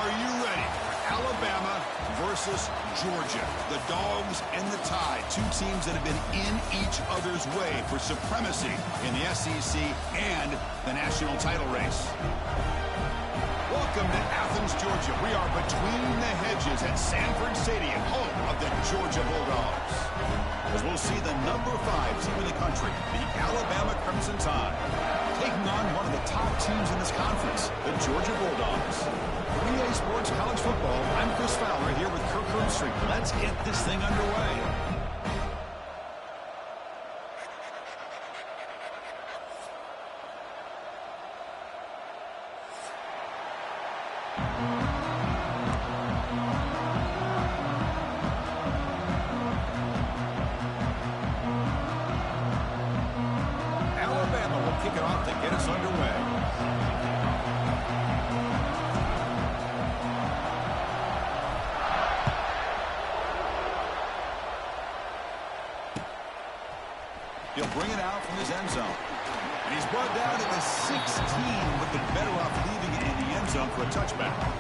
Are you ready? Alabama versus Georgia. The Dogs and the Tide. Two teams that have been in each other's way for supremacy in the SEC and the national title race. Welcome to Athens, Georgia. We are between the hedges at Sanford Stadium, home of the Georgia Bulldogs. As we'll see the number 5 team in the country, the Alabama Crimson Tide, taking on one of the top teams in this conference, the Georgia Bulldogs. For EA Sports College Football, I'm Chris Fowler here with Kirk Herbstreit. Let's get this thing underway. Kick it off to get us underway. He'll bring it out from his end zone. And he's brought down to the 16, but been better off leaving it in the end zone for a touchback.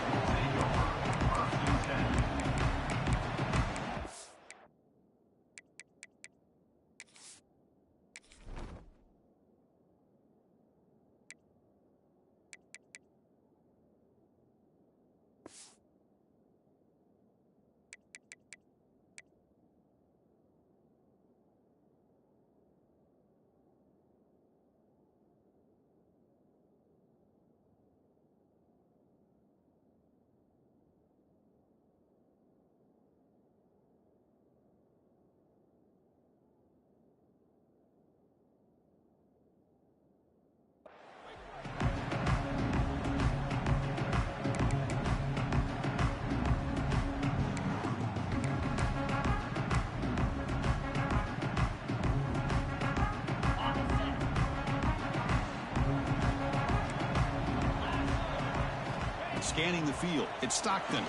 Scanning the field, it's Stockton.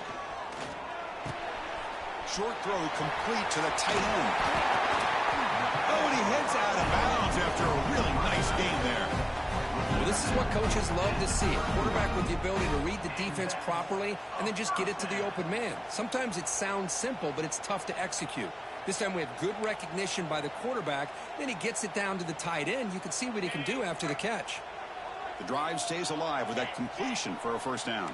Short throw complete to the tight end. Oh, and he heads out of bounds after a really nice game there. Well, this is what coaches love to see. A quarterback with the ability to read the defense properly and then just get it to the open man. Sometimes it sounds simple, but it's tough to execute. This time we have good recognition by the quarterback. Then he gets it down to the tight end. You can see what he can do after the catch. The drive stays alive with that completion for a first down.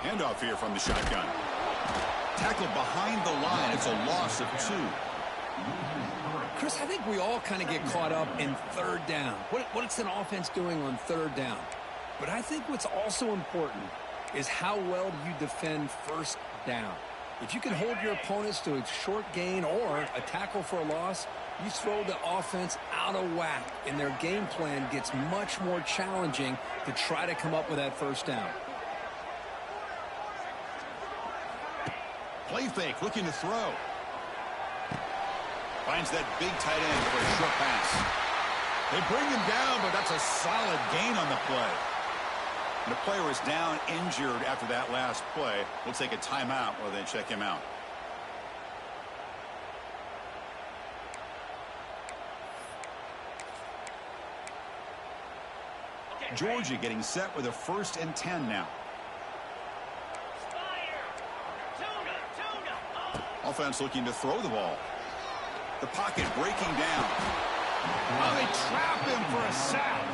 Handoff here from the shotgun. Tackled behind the line. It's a loss of 2. Chris, I think we all kind of get caught up in third down. What's an offense doing on third down? But I think what's also important is how well do you defend first down. If you can hold your opponents to a short gain or a tackle for a loss, you throw the offense out of whack, and their game plan gets much more challenging to try to come up with that first down. Play fake, looking to throw. Finds that big tight end for a short pass. They bring him down, but that's a solid gain on the play. And the player is down injured after that last play. We'll take a timeout while they check him out. Georgia getting set with a 1st and 10 now. Offense looking to throw the ball. The pocket breaking down. Oh, they trap him for a sack.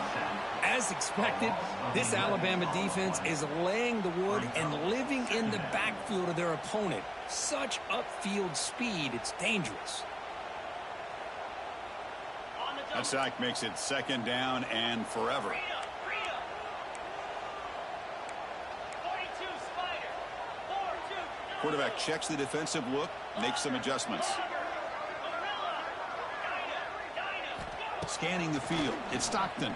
As expected, this Alabama defense is laying the wood and living in the backfield of their opponent. Such upfield speed, it's dangerous. That sack makes it 2nd down and forever. Quarterback checks the defensive look, makes some adjustments. Scanning the field, it's Stockton.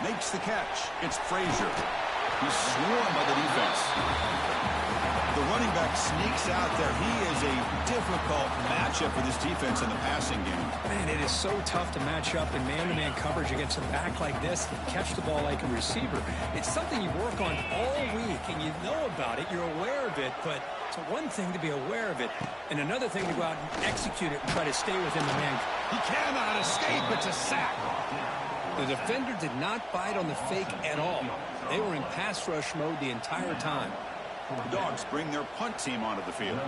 Makes the catch, it's Frazier. He's swarmed by the defense. The running back sneaks out there. He is a difficult matchup for this defense in the passing game. Man, it is so tough to match up in man-to-man coverage against a back like this and catch the ball like a receiver. It's something you work on all week, and you know about it. You're aware of it, but it's one thing to be aware of it, and another thing to go out and execute it and try to stay within the man. He cannot escape. It's a sack. The defender did not bite on the fake at all. They were in pass rush mode the entire time. The Dogs bring their punt team onto the field.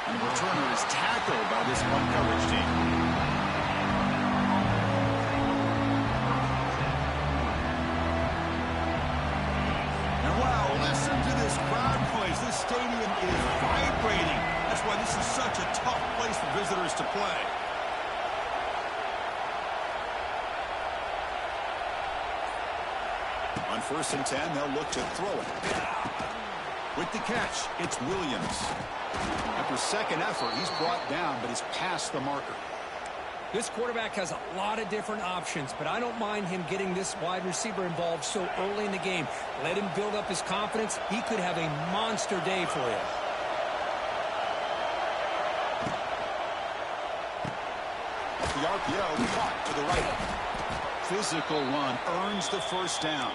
And the returner is tackled by this punt coverage team. Listen to this crowd noise. This stadium is vibrating. That's why this is such a tough place for visitors to play. On 1st and 10, they'll look to throw it. With the catch, it's Williams. After second effort, he's brought down, but he's past the marker. This quarterback has a lot of different options, but I don't mind him getting this wide receiver involved so early in the game. Let him build up his confidence. He could have a monster day for you. The RPO caught to the right. Physical run earns the first down.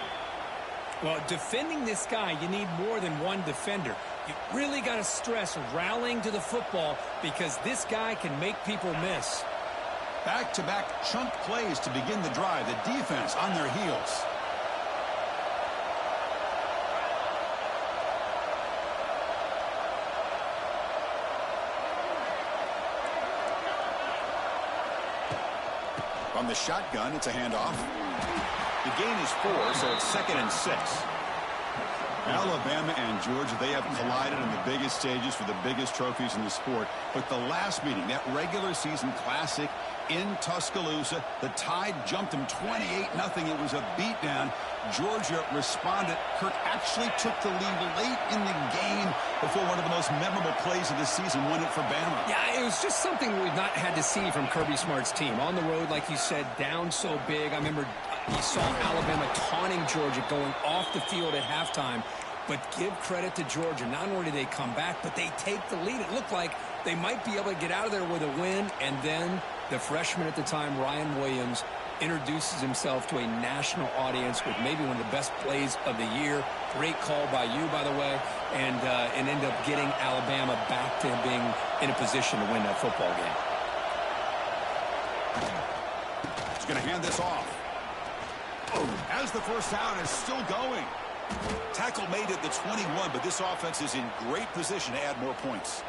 Well, defending this guy, you need more than one defender. You really got to stress rallying to the football because this guy can make people miss. Back-to-back chunk plays to begin the drive. The defense on their heels. From the shotgun, it's a handoff. The gain is 4, so it's 2nd and 6. Alabama and Georgia, they have collided in the biggest stages for the biggest trophies in the sport. But the last meeting, that regular season classic in Tuscaloosa, the Tide jumped them 28-0. It was a beatdown. Georgia responded. Kirk actually took the lead late in the game before one of the most memorable plays of the season won it for Bama. Yeah, it was just something we've not had to see from Kirby Smart's team. On the road, like you said, down so big. I remember you saw Alabama taunting Georgia going off the field at halftime. But give credit to Georgia. Not only do they come back, but they take the lead. It looked like they might be able to get out of there with a win. And then the freshman at the time, Ryan Williams, introduces himself to a national audience with maybe one of the best plays of the year. Great call by you, by the way. And ended up getting Alabama back to being in a position to win that football game. He's going to hand this off. As the first down is still going. Tackle made at the 21, but this offense is in great position to add more points.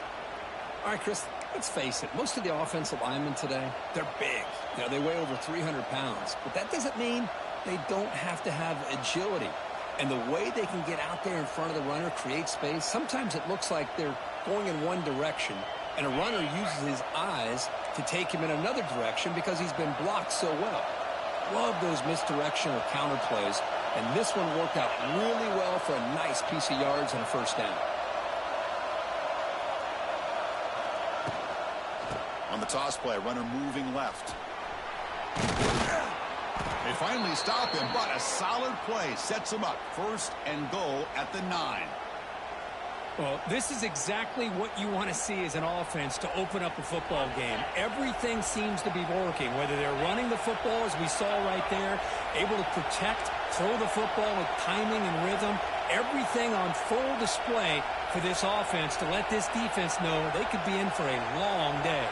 All right, Chris, let's face it. Most of the offensive linemen today, they're big. You know, they weigh over 300 pounds. But that doesn't mean they don't have to have agility. And the way they can get out there in front of the runner, create space, sometimes it looks like they're going in one direction, and a runner uses his eyes to take him in another direction because he's been blocked so well. Love those misdirection or counter plays. And this one worked out really well for a nice piece of yards and a first down. On the toss play, runner moving left. They finally stop him, but a solid play sets him up. 1st and goal at the 9. Well, this is exactly what you want to see as an offense to open up a football game. Everything seems to be working, whether they're running the football, as we saw right there, able to protect, throw the football with timing and rhythm. Everything on full display for this offense to let this defense know they could be in for a long day.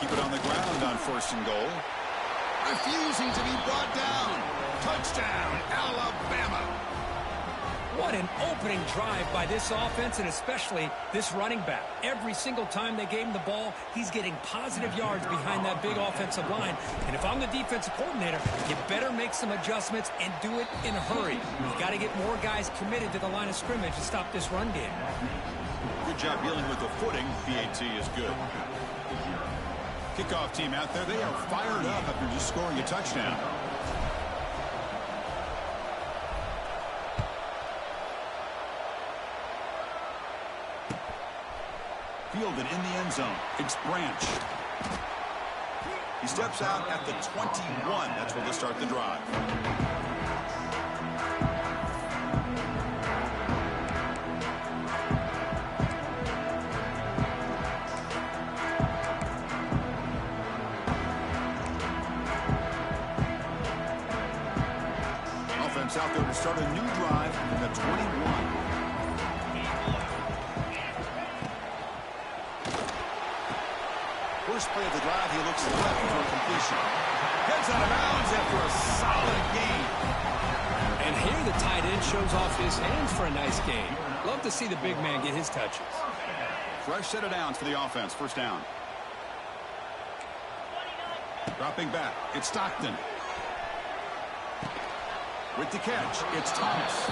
Keep it on the ground on 1st and goal. Refusing to be brought down. Touchdown, Alabama. What an opening drive by this offense, and especially this running back. Every single time they gave him the ball, he's getting positive yards behind that big offensive line. And if I'm the defensive coordinator, you better make some adjustments and do it in a hurry. You got to get more guys committed to the line of scrimmage to stop this run game. Good job dealing with the footing. PAT is good. Kickoff team out there, they are fired up after just scoring a touchdown. Fielded in the end zone. It's Branch. He steps out at the 21. That's where they'll start the drive. out there to start a new drive from the 21. First play of the drive, he looks left for a completion. Heads out of bounds after a solid gain. And here the tight end shows off his hands for a nice gain. Love to see the big man get his touches. Fresh set of downs for the offense. First down. Dropping back. It's Stockton. With the catch, it's Thomas.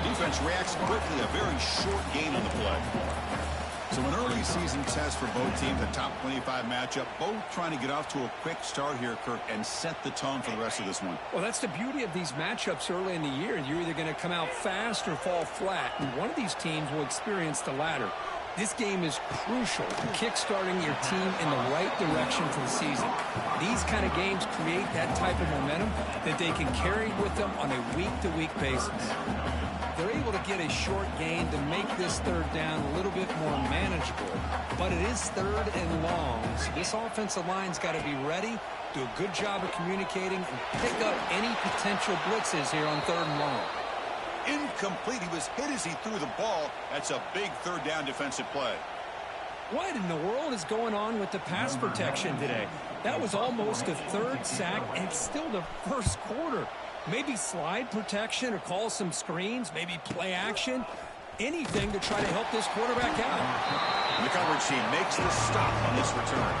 Defense reacts quickly. A very short gain on the play. So an early season test for both teams, a top 25 matchup. Both trying to get off to a quick start here, Kirk, and set the tone for the rest of this one. Well, that's the beauty of these matchups early in the year. You're either going to come out fast or fall flat, and one of these teams will experience the latter. This game is crucial to kick-starting your team in the right direction for the season. These kind of games create that type of momentum that they can carry with them on a week-to-week basis. They're able to get a short gain to make this third down a little bit more manageable, but it is third and long, so this offensive line's got to be ready, do a good job of communicating, and pick up any potential blitzes here on third and long. Incomplete. He was hit as he threw the ball. That's a big third down defensive play. What in the world is going on with the pass protection today? That was almost a third sack, and it's still the first quarter. Maybe slide protection or call some screens, maybe play action, anything to try to help this quarterback out. And the coverage team makes the stop on this return.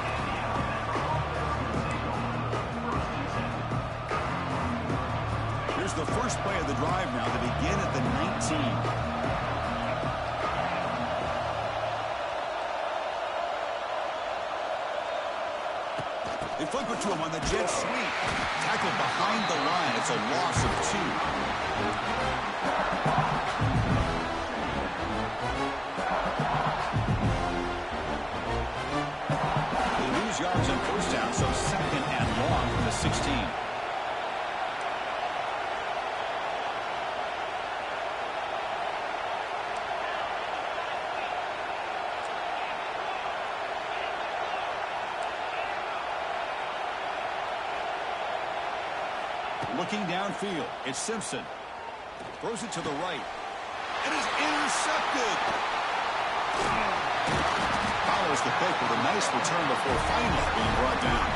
Here's the first play of the drive now to begin at the 19. They flip it to him on the jet sweep. Tackled behind the line. It's a loss of 2. They lose yards on first down, so second and long from the 16. Looking downfield, it's Simpson. Throws it to the right. It is intercepted. Follows the pick with a nice return before finally being brought down.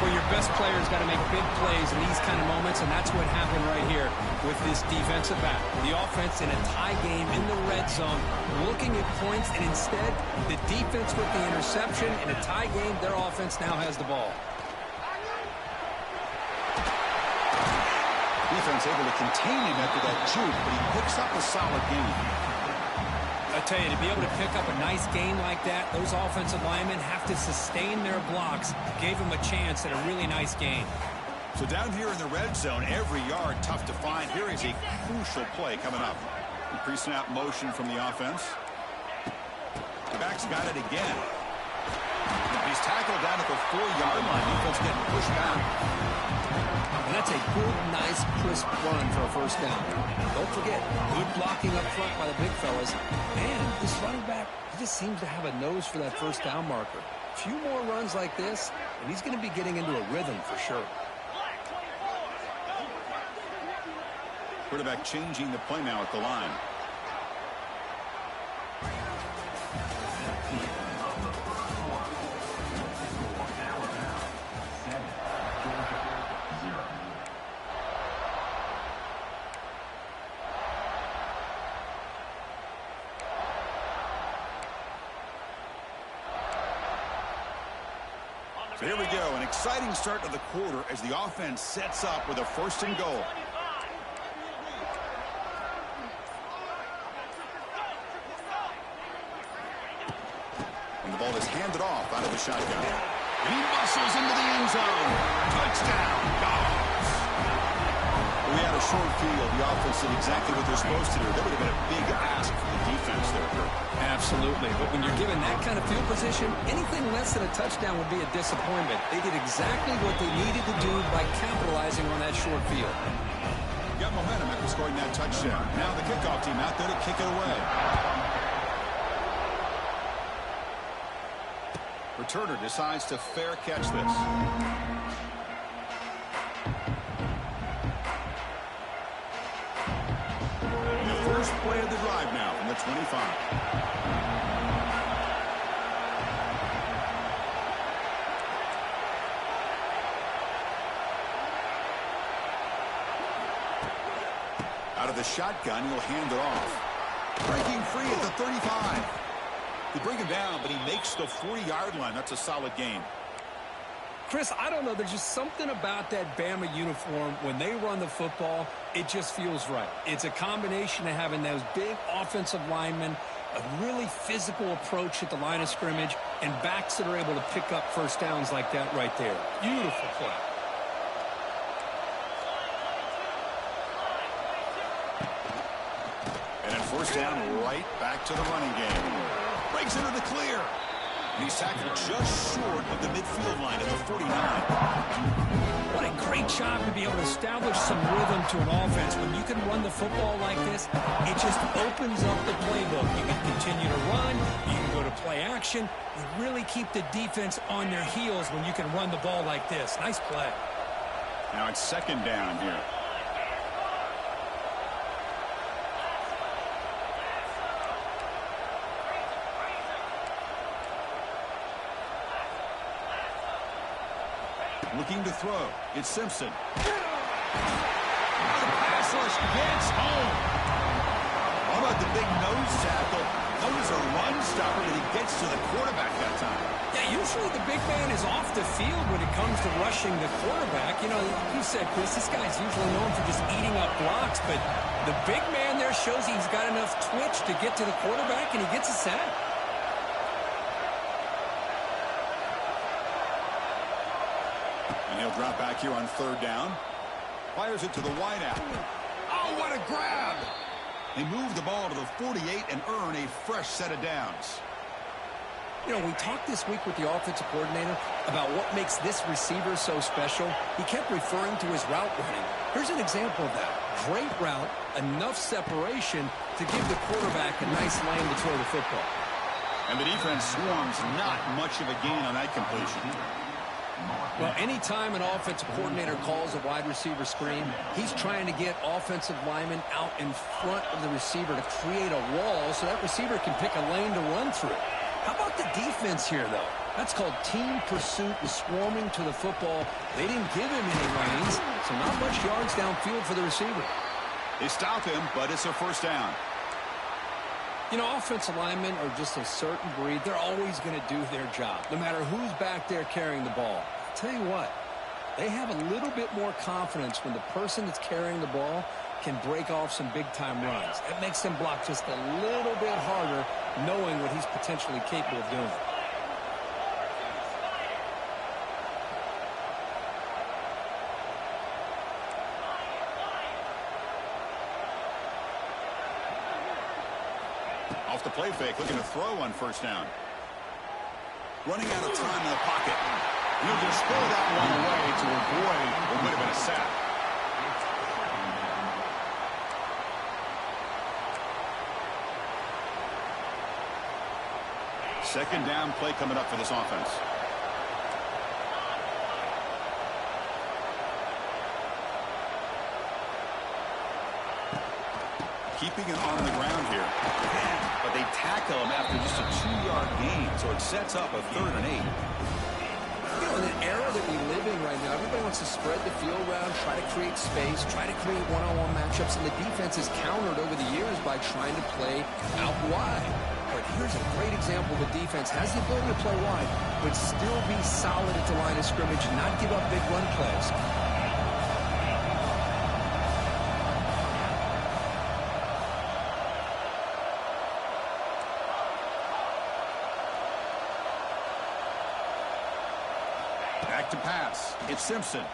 Well, your best player's got to make big plays in these kind of moments, and that's what happened right here with this defensive back. The offense in a tie game in the red zone, looking at points, and instead, the defense with the interception. In a tie game, their offense now has the ball. Defense able to contain him after that juke, but he picks up a solid gain. I tell you, to be able to pick up a nice gain like that, those offensive linemen have to sustain their blocks. Gave him a chance at a really nice gain. So down here in the red zone, every yard tough to find. Here is a crucial play coming up. Pre-snap motion from the offense. The back's got it again. He's tackled down at the 4-yard line. Defense getting pushed back. And that's a good, nice, crisp run for a first down. Don't forget, good blocking up front by the big fellas. And this running back, he just seems to have a nose for that first down marker. A few more runs like this, and he's going to be getting into a rhythm for sure. Quarterback changing the play now at the line. So here we go, an exciting start to the quarter as the offense sets up with a first and goal. And the ball is handed off out of the shotgun. And he muscles into the end zone. Touchdown, Dogs. We had a short field. The offense did exactly what they're supposed to do. That would have been a big ask for the defense there, Kirk. Absolutely. But when you're given that kind of field position, anything less than a touchdown would be a disappointment. They did exactly what they needed to do by capitalizing on that short field. Got momentum after scoring that touchdown. Now the kickoff team out there to kick it away. Returner decides to fair catch this. The first play of the drive now from the 25. Out of the shotgun, he'll hand it off. Breaking free at the 35. They bring him down, but he makes the 40-yard line. That's a solid gain. Chris, I don't know. There's just something about that Bama uniform. When they run the football, it just feels right. It's a combination of having those big offensive linemen, a really physical approach at the line of scrimmage, and backs that are able to pick up first downs like that right there. Beautiful play. First down, right back to the running game. Breaks into the clear. And he's tackled just short of the midfield line at the 49. What a great job to be able to establish some rhythm to an offense. When you can run the football like this, it just opens up the playbook. You can continue to run. You can go to play action. You really keep the defense on their heels when you can run the ball like this. Nice play. Now it's second down here. Looking to throw. It's Simpson. The pass rush gets home. How about the big nose tackle? That was a run stopper, but he gets to the quarterback that time. Yeah, usually the big man is off the field when it comes to rushing the quarterback. You know, you said, Chris, this guy's usually known for just eating up blocks, but the big man there shows he's got enough twitch to get to the quarterback, and he gets a sack. He'll drop back here on third down. Fires it to the wideout. Oh, what a grab! They move the ball to the 48 and earn a fresh set of downs. You know, we talked this week with the offensive coordinator about what makes this receiver so special. He kept referring to his route running. Here's an example of that. Great route, enough separation to give the quarterback a nice lane to throw the football. And the defense swarms not much of a gain on that completion. Well, anytime an offensive coordinator calls a wide receiver screen, he's trying to get offensive linemen out in front of the receiver to create a wall so that receiver can pick a lane to run through. How about the defense here, though? That's called team pursuit and swarming to the football. They didn't give him any lanes, so not much yards downfield for the receiver. They stop him, but it's a first down. You know, offensive linemen are just a certain breed. They're always going to do their job, no matter who's back there carrying the ball. I'll tell you what, they have a little bit more confidence when the person that's carrying the ball can break off some big-time runs. That makes them block just a little bit harder, knowing what he's potentially capable of doing. Off the play fake, looking to throw on first down. Running out of time in the pocket. He'll just throw that one away to avoid what would have been a sack. Second down play coming up for this offense. Keeping it on the ground here. But they tackle him after just a 2-yard gain, so it sets up a 3rd and 8. You know, in an era that we live in right now, everybody wants to spread the field around, try to create space, try to create one-on-one matchups, and the defense has countered over the years by trying to play out wide. But here's a great example of a defense has the ability to play wide, but still be solid at the line of scrimmage and not give up big run plays. Back to pass. It's Simpson.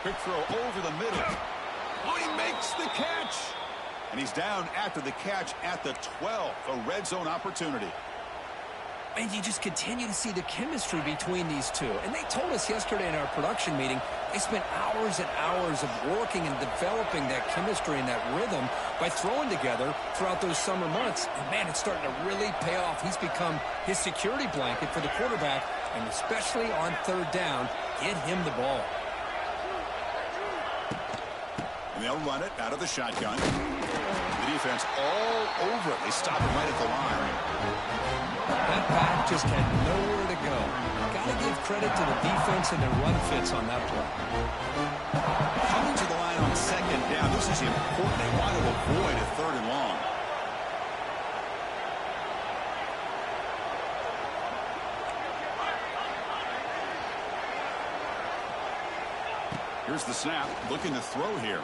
Quick throw over the middle. Oh, he makes the catch. And he's down after the catch at the 12. A red zone opportunity. And you just continue to see the chemistry between these two. And they told us yesterday in our production meeting, they spent hours and hours of working and developing that chemistry and that rhythm by throwing together throughout those summer months. And, man, it's starting to really pay off. He's become his security blanket for the quarterback, and especially on third down, get him the ball. And they'll run it out of the shotgun. defense all over it. They stop it right at the line. That back just had nowhere to go. Got to give credit to the defense and their run fits on that play. Coming to the line on second down. This is important. They want to avoid a third and long. Here's the snap. Looking to throw here.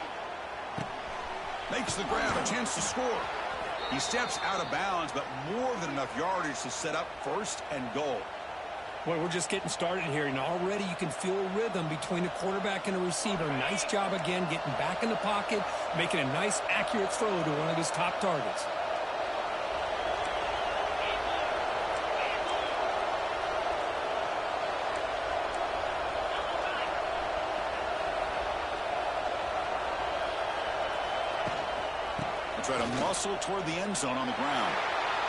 Makes the grab. A chance to score. He steps out of bounds, but more than enough yardage to set up first and goal. Boy, we're just getting started here, and already you can feel a rhythm between the quarterback and the receiver. Nice job again getting back in the pocket, making a nice, accurate throw to one of his top targets. Try to muscle toward the end zone on the ground.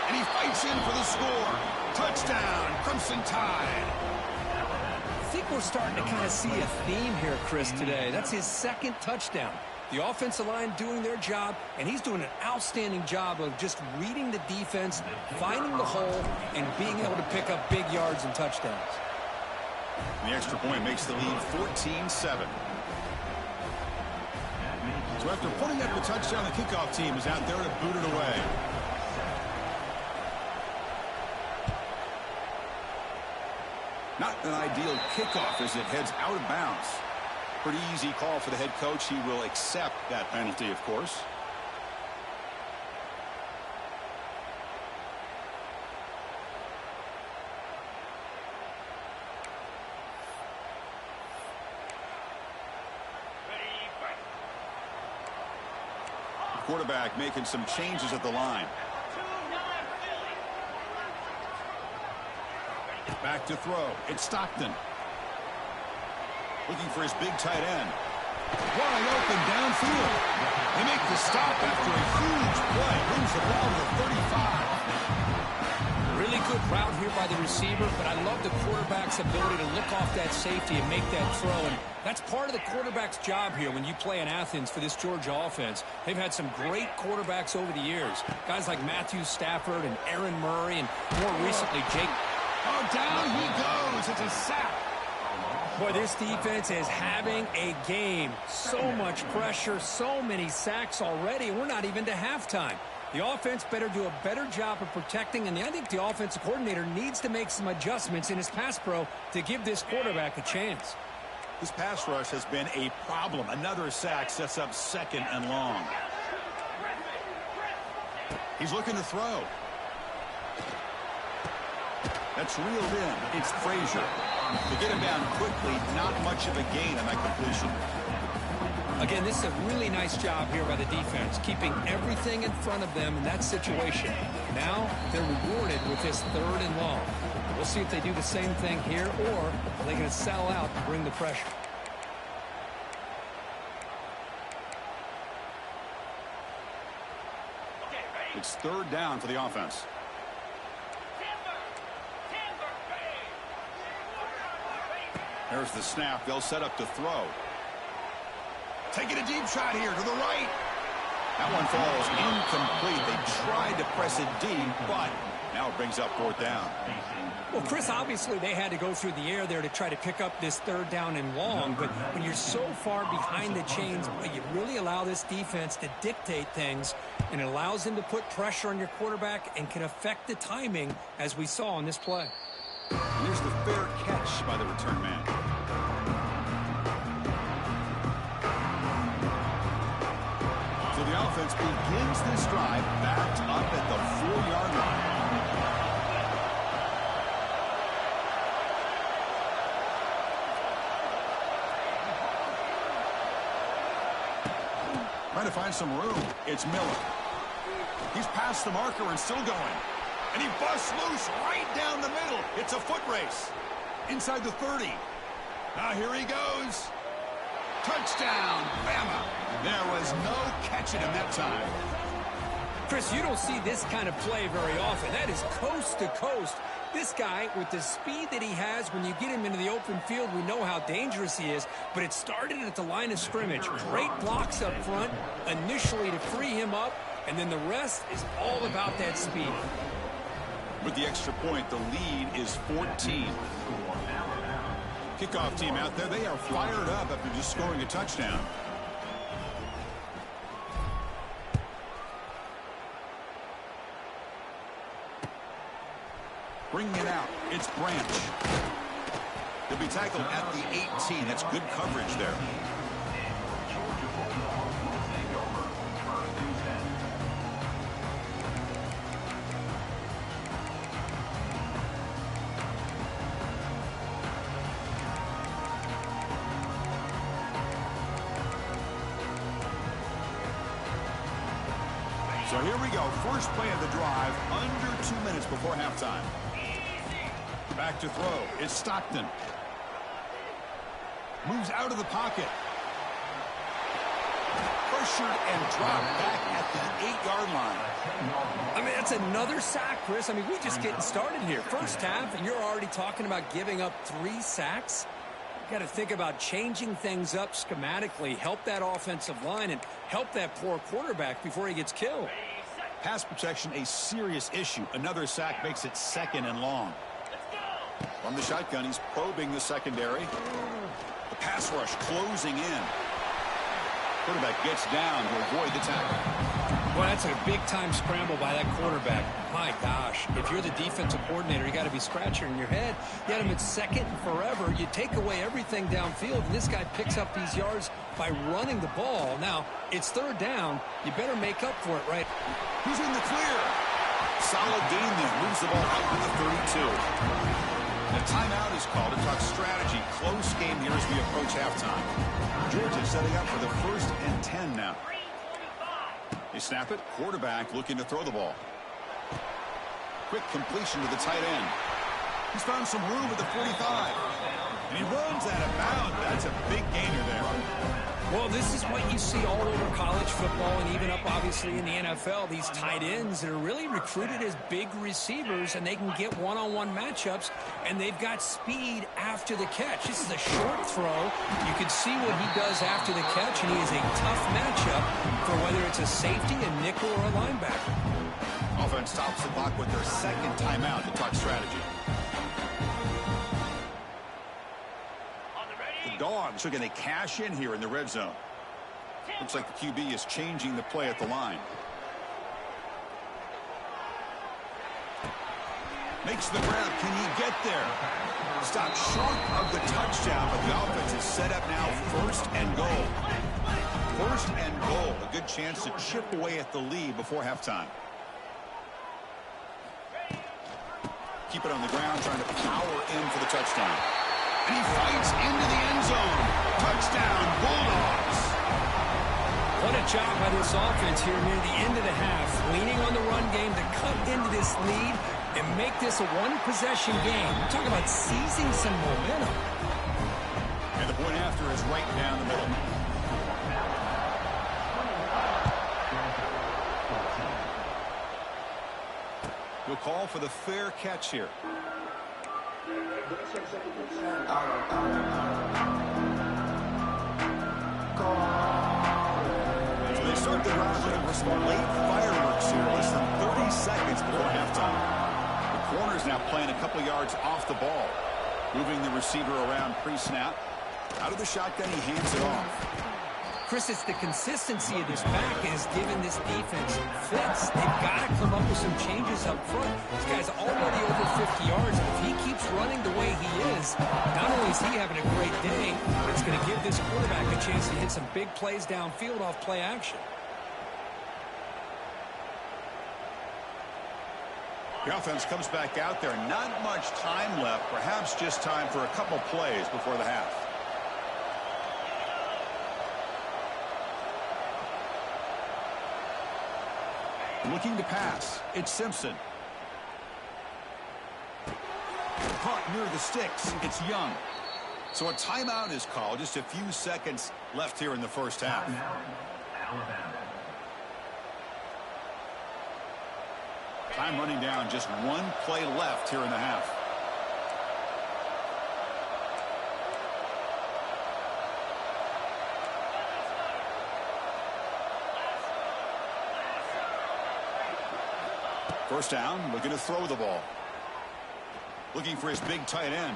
And he fights in for the score. Touchdown, Crimson Tide. I think we're starting to kind of see a theme here, Chris, today. That's his second touchdown. The offensive line doing their job, and he's doing an outstanding job of just reading the defense, finding the hole, and being able to pick up big yards and touchdowns. The extra point makes the lead 14-7. So after putting up the touchdown, the kickoff team is out there to boot it away. Not an ideal kickoff as it heads out of bounds. Pretty easy call for the head coach. He will accept that penalty, of course. Quarterback making some changes at the line. Back to throw. It's Stockton. Looking for his big tight end. Wide open downfield. They make the stop after a huge play. Brings the ball to the 35. Really good route here by the receiver, but I love the quarterback's ability to look off that safety and make that throw. And that's part of the quarterback's job here when you play in Athens for this Georgia offense. They've had some great quarterbacks over the years. Guys like Matthew Stafford and Aaron Murray and more recently Jake. Oh, down he goes. It's a sack. Boy, this defense is having a game. So much pressure, so many sacks already. We're not even to halftime. The offense better do a better job of protecting, and I think the offensive coordinator needs to make some adjustments in his pass pro to give this quarterback a chance. This pass rush has been a problem. Another sack sets up second and long. He's looking to throw. That's reeled in. It's Frazier. To get him down quickly, not much of a gain on that completion. Again, this is a really nice job here by the defense, keeping everything in front of them in that situation. Now they're rewarded with this third and long. We'll see if they do the same thing here, or are they going to sell out to bring the pressure. It's third down for the offense. There's the snap. They'll set up to throw. Taking a deep shot here to the right. That one falls incomplete. They tried to press it deep, but now it brings up fourth down. Well, Chris, obviously they had to go through the air there to try to pick up this third down and long, but when you're so far behind the chains, you really allow this defense to dictate things, and it allows them to put pressure on your quarterback and can affect the timing, as we saw on this play. And there's the fair catch by the return man. So the offense begins this drive backed up at the 4-yard line. Trying to find some room. It's Miller. He's past the marker and still going. And he busts loose right down the middle. It's a foot race. Inside the 30. Now here he goes. Touchdown, Bama. There was no catching him that time. Chris, you don't see this kind of play very often. That is coast to coast. This guy, with the speed that he has, when you get him into the open field, we know how dangerous he is. But it started at the line of scrimmage. Great blocks up front initially to free him up. and then the rest is all about that speed. With the extra point, the lead is 14. Kickoff team out there, they are fired up after just scoring a touchdown. Bringing it out, it's Branch. He'll be tackled at the 18. That's good coverage there. So here we go. First play of the drive, under 2 minutes before halftime. Back to throw. It's Stockton. Moves out of the pocket. Pressured and dropped back at the 8-yard line. I mean, that's another sack, Chris. I mean, we're just getting started here. First half, and you're already talking about giving up 3 sacks. You got to think about changing things up schematically, help that offensive line, and help that poor quarterback before he gets killed. Pass protection, a serious issue. Another sack makes it 2nd and long. From the shotgun, he's probing the secondary. The pass rush closing in. Quarterback gets down to avoid the tackle. Well, that's a big-time scramble by that quarterback. My gosh, if you're the defensive coordinator, you got to be scratching your head. You had him at 2nd and forever. You take away everything downfield, and this guy picks up these yards by running the ball. Now, it's 3rd down. You better make up for it, right? He's in the clear. Solid gain there. Moves the ball out to the 32. The timeout is called to talk strategy. Close game here as we approach halftime. Georgia setting up for the 1st and 10 now. They snap it. Quarterback looking to throw the ball. Quick completion to the tight end. He's found some room at the 45. And he runs out of bounds. That's a big gainer there. Well, this is what you see all over college football and even up, obviously, in the NFL. These tight ends that are really recruited as big receivers, and they can get one-on-one matchups, and they've got speed after the catch. This is a short throw. You can see what he does after the catch, and he is a tough matchup for whether it's a safety, a nickel, or a linebacker. Offense stops the clock with their 2nd timeout to talk strategy. Dogs are going to cash in here in the red zone. Looks like the QB is changing the play at the line. Makes the grab. Can he get there? Stopped short of the touchdown, but the offense is set up now 1st and goal. 1st and goal. A good chance to chip away at the lead before halftime. Keep it on the ground, trying to power in for the touchdown. And he fights into the end zone. Touchdown, Bulldogs. What a job by this offense here near the end of the half. Leaning on the run game to cut into this lead and make this a one-possession game. We're talking about seizing some momentum. And the point after is right down the middle. We'll call for the fair catch here. So they start the drive looking for some late fireworks here. Less than 30 seconds before halftime. The corner's now playing a couple yards off the ball. Moving the receiver around pre-snap. Out of the shotgun, he hands it off. Chris, it's the consistency of this back is giving this defense fits. They've got to come up with some changes up front. This guy's already over 50 yards. If he keeps running the way he is, not only is he having a great day, but it's going to give this quarterback a chance to hit some big plays downfield off play action. The offense comes back out there. Not much time left. Perhaps just time for a couple plays before the half. Looking to pass. It's Simpson. Caught near the sticks. It's Young. So a timeout is called. Just a few seconds left here in the first half. Time running down. Just one play left here in the half. First down, looking to throw the ball. Looking for his big tight end.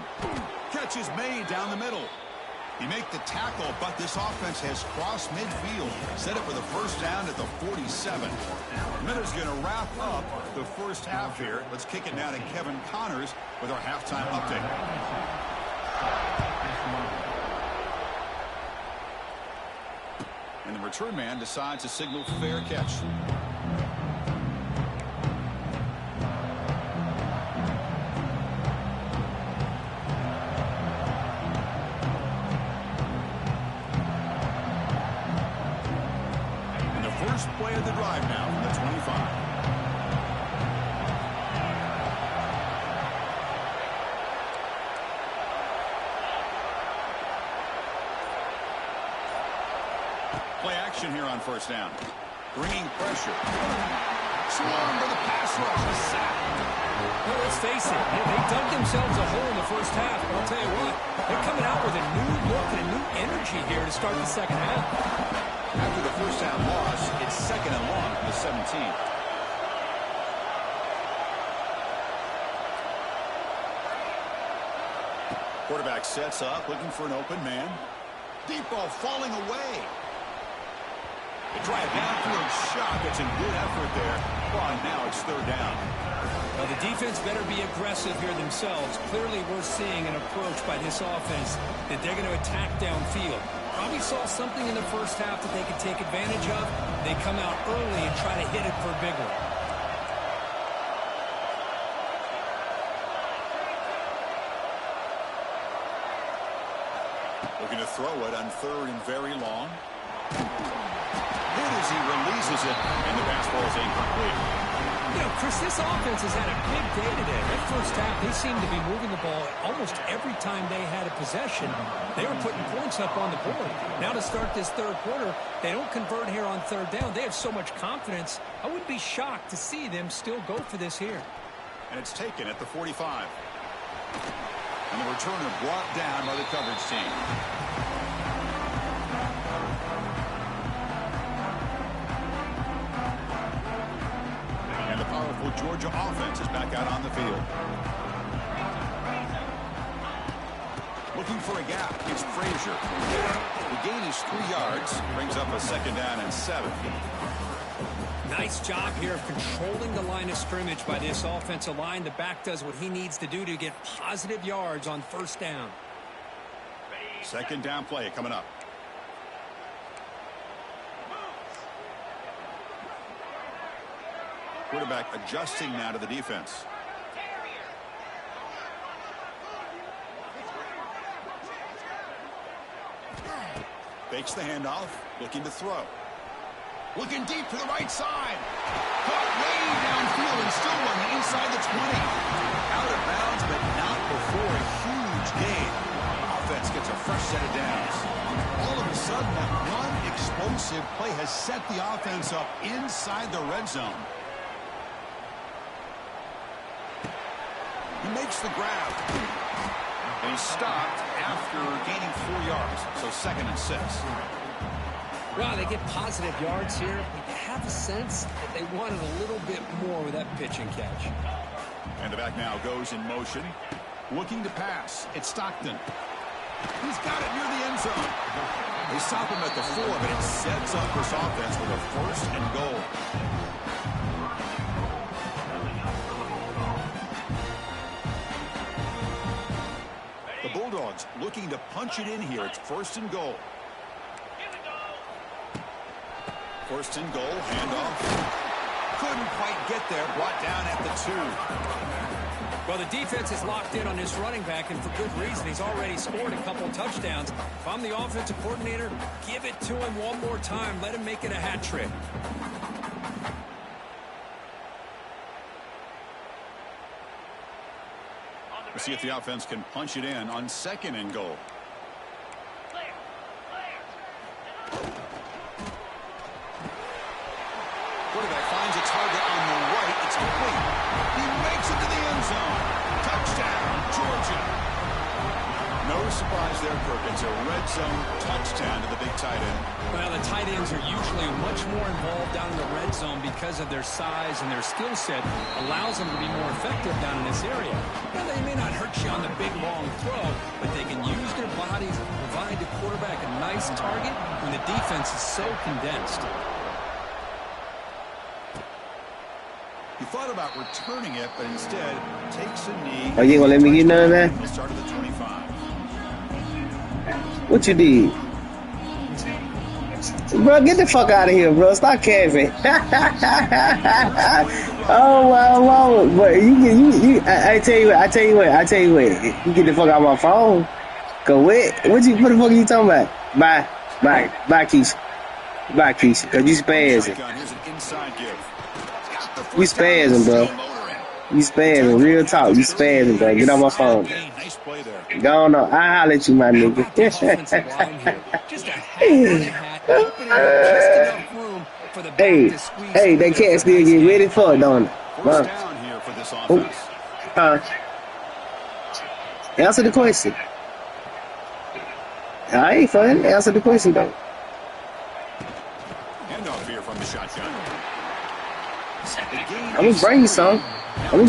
Catch is made down the middle. He make the tackle, but this offense has crossed midfield. Set it for the first down at the 47. Miller's going to wrap up the first half here. Let's kick it now to Kevin Connors with our halftime update. And the return man decides to signal fair catch. First play of the drive now from the 25. Play action here on first down. Bringing pressure. Swarm for the pass rush. A sack. Well, let's face it. They dug themselves a hole in the first half. But I'll tell you what, they're coming out with a new look and a new energy here to start the second half. After the first down loss, it's second and long from the 17. Quarterback sets up, looking for an open man. Deep ball falling away. The drive downfield shot. It's a good effort there. Well, and now it's third down. Well, the defense better be aggressive here themselves. Clearly, we're seeing an approach by this offense that they're going to attack downfield. Probably saw something in the first half that they could take advantage of. They come out early and try to hit it for a big one. Looking to throw it on third and very long. Hit as he releases it, and the pass ball is incomplete. You know, Chris, this offense has had a big day today. That first half, they seemed to be moving the ball almost every time they had a possession. They were putting points up on the board. Now to start this third quarter, they don't convert here on third down. They have so much confidence. I wouldn't be shocked to see them still go for this here. And it's taken at the 45. And the returner brought down by the coverage team. And the powerful Georgia offense is back out on the field. Looking for a gap. It's Frazier. The gain is 3 yards. Brings up a second down and 7. Nice job here of controlling the line of scrimmage by this offensive line. The back does what he needs to do to get positive yards on first down. Second down play coming up. Quarterback adjusting now to the defense. Fakes the handoff, looking to throw. Looking deep to the right side. Caught way downfield and still running inside the 20. Out of bounds, but not before a huge gain. Offense gets a fresh set of downs. All of a sudden, that one explosive play has set the offense up inside the red zone. He makes the grab. And he's stopped after gaining 4 yards. So second and 6. Wow, they get positive yards here. I have a sense that they wanted a little bit more with that pitch and catch. And the back now goes in motion. Looking to pass. It's Stockton. He's got it near the end zone. They stop him at the 4, but it sets up this offense with a first and goal. The Bulldogs looking to punch it in here. It's first and goal. First and goal, handoff. Couldn't quite get there, brought down at the 2. Well, the defense is locked in on this running back, and for good reason. He's already scored a couple of touchdowns. If I'm the offensive coordinator, give it to him one more time. Let him make it a hat trick. We'll see if the offense can punch it in on second and goal. Quarterback finds a target on the right. It's complete. He makes it to the end zone. Touchdown, Georgia. No surprise there, Kirk. It's a red zone touchdown to the big tight end. Well, the tight ends are usually much more involved down in the red zone because of their size and their skill set allows them to be more effective down in this area. Now, they may not hurt you on the big, long throw, but they can use their bodies to provide the quarterback a nice target when the defense is so condensed. He thought about returning it, but instead takes a knee. Oh, you ain't gonna let me get none of that? He'll start at the 25. What you did? Bro, get the fuck out of here, bro. Stop capping. Oh, wow. But I tell you what. You get the fuck out of my phone. Go what the fuck are you talking about? Bye, Keisha. Bye, Keisha. Cause you spazzing. Here's an inside give. You spazzing, bro. You spazzing. Real talk. You spazzing, bro. Get on my phone. Nice play there. Go on. I'll holler at you, my nigga. Hey, they can't still get ready for it, don't they? First down here for this offense. Answer the question. I ain't fun. Answer the question, though. Handoff here from the shotgun. I'm gonna bring you some. All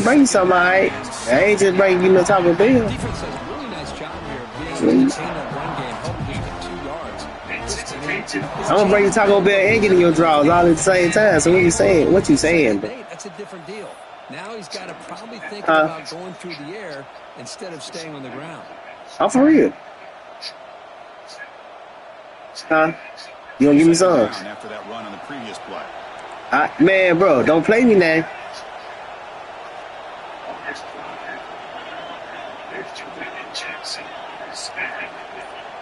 right? I ain't just bringing you no Taco Bell. Defense does a really nice job here of being able to maintain that run game, helping just get 2 yards. I'm gonna bring you Taco Bell and get in your draws all at the same time. So what you saying? What you saying? That's a different deal. Now he's got to probably think about going through the air instead of staying on the ground. I'm for real. You gonna give me some? After that run on the previous play. Man, bro, don't play me now.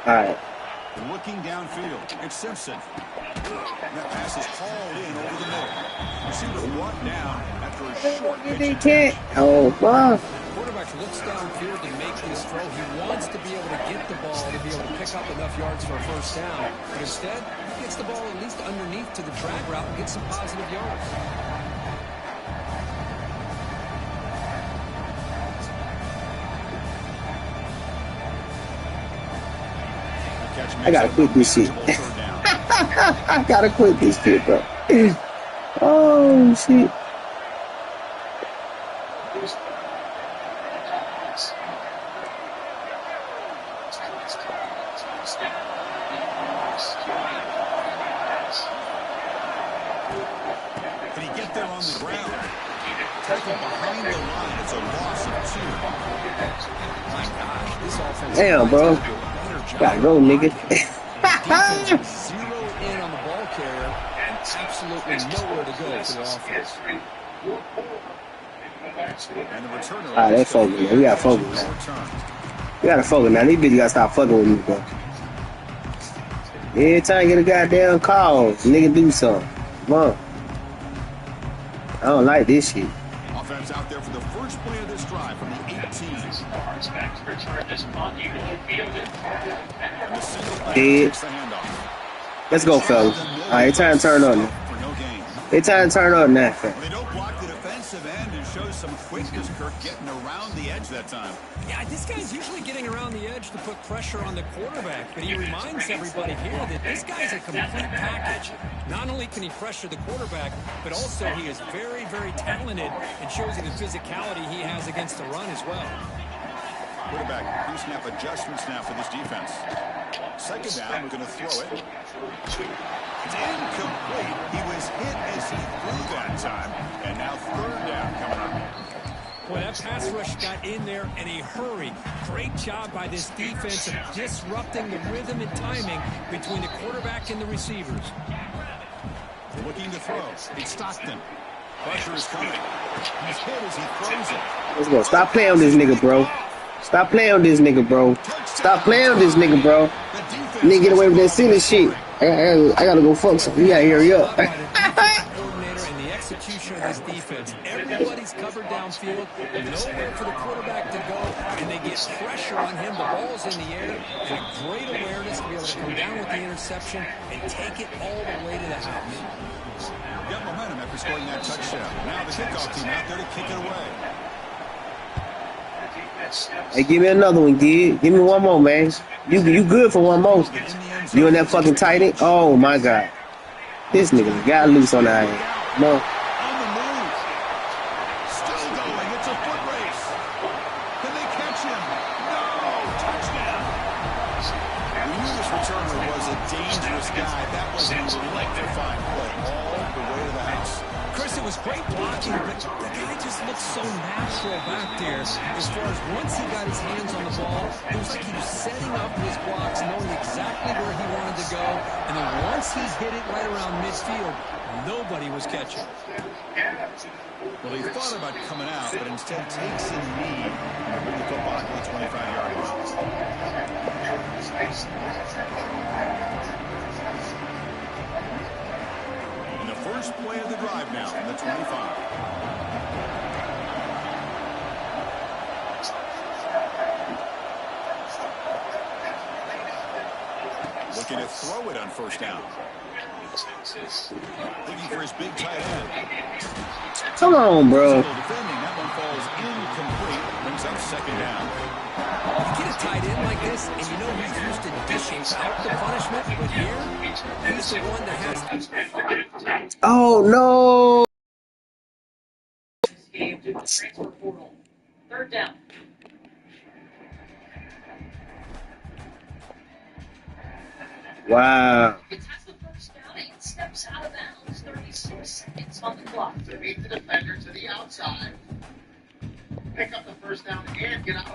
All right. Looking downfield, it's Simpson. That pass is hauled in over the middle. Receiver brought down after a short pitch. Oh, fuck. Quarterback looks downfield to make this throw. He wants to be able to get the ball to be able to pick up enough yards for a first down. But instead, he gets the ball at least underneath to the drag route and gets some positive yards. I gotta quit this shit. I gotta quit this shit, bro. Oh, shit. Can he get there on the ground? Tackle behind the line. It's a loss of 2. My gosh, this offense. Damn, bro. Gotta go, nigga. Zero in on the ball carrier and absolutely nowhere to go for the offense. And the returner. Alright, they focus, man. We gotta focus now. We gotta focus now. These bitches gotta stop fucking with me, bro. Every time you get a goddamn call, nigga do something. Come on. I don't like this shit. Offense out there for the first play of this drive from the 18. Dead. Let's go, fellas. Alright, it's time to turn on. It's time to turn on now, fam. They don't block the defensive end and show some quickness, Kirk, getting around the edge that time. Yeah, this guy's usually getting around the edge to put pressure on the quarterback, but he reminds everybody here that this guy's a complete package. Not only can he pressure the quarterback, but also he is very, very talented and shows you the physicality he has against the run as well. Quarterback, pre-snap adjustments now for this defense. Second down, we're going to throw it. It's incomplete. He was hit as he threw that time. And now third down coming up. Boy, that pass rush got in there in a hurry. Great job by this defense of disrupting the rhythm and timing between the quarterback and the receivers. Looking to throw. It's Stockton. Pressure is coming. He's hit as he throws it. Let's go. Stop playing with this nigga, bro. Stop playing with this nigga, bro. Stop playing with this nigga, bro. Nigga, get away with that silly shit. I gotta go fuck some. You gotta hurry up. Coordinator and the execution of this defense. Everybody's covered downfield. Nowhere for the quarterback to go. And they get pressure on him. The ball's in the air. And a great awareness to be able to come down with the interception and take it all the way to the house. Got momentum after scoring that touchdown. Now the kickoff team out there to kick it away. Hey, give me another one, kid. Give me one more, man. You good for one more. You and that fucking tight end? Oh, my God. This nigga got loose on that. No. On the move. Still going. It's a foot race. Can they catch him? No. Touchdown. We knew this returner was a dangerous guy. That was an electrifying play all the way to the house. Chris, it was great blocking, but the guy just looked so natural back there. As far as once he got his hands on the ball, it was like he was setting up his blocks, knowing exactly where he wanted to go. And then once he hit it right around midfield, nobody was catching. Well, he thought about coming out, but instead takes a knee and bring the football to the 25-yard line. And the first play of the drive now from the 25. Looking to throw it on first down. Looking for his big tight end. Come on, bro. Defending, that one falls incomplete. Brings up second down. You get a tight end like this, and you know he's used to dishing out the punishment, but here, he's the one that has to. Oh, no. Third down. Wow. It has the first down and steps out of bounds. 36 seconds on the clock. To beat the defender to the outside. Pick up the first down and get out of